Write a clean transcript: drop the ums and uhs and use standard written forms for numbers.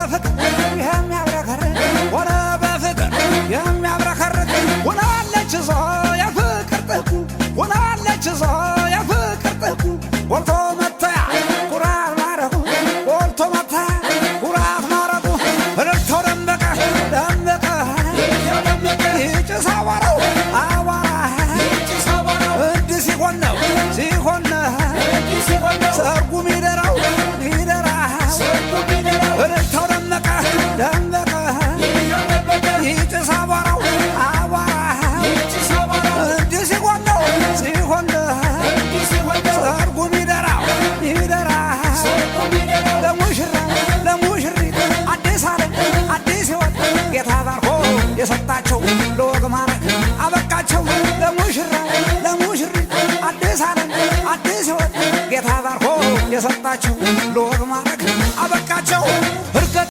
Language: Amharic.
ፍቅር የሚያብረከርክ ሆነ በፍቅር የሚያብረከርክ ሆናለች እሷ የፍቅር ጥልቁ ሆናለች እሷ የፍቅር ጥልቁ ወልቶ መታያ ኩራት ማረጉ ወልቶ መታያ ኩራት ማረጉ እልልታው ደመቀ ደመቀ ይጭስ አቧራው አቧራ እንዲህ ሲሆን ነው ሲሆን ሰርጉ ሚደራው ሚደራ እልልታው ደመቀ ደመቀ ይጭስ አቧራው አቧራ እንዲህ ሲሆን ነው ሲሆን ሰርጉ ሚደራው ሚደራ ለሙሽራ ለሙሽሪት አዲስ ዓለም አዲስ ሕይወት ጌታ ባርኮ የሰጣቸው ለወግ ማረግ አበቃቸው ለሙሽራ ለሙሽሪት አዲስ ዓለም አዲስ ሕይወት ጌታ ባርኮ የሰጣቸው ለወግ ማረግ አበቃቸው።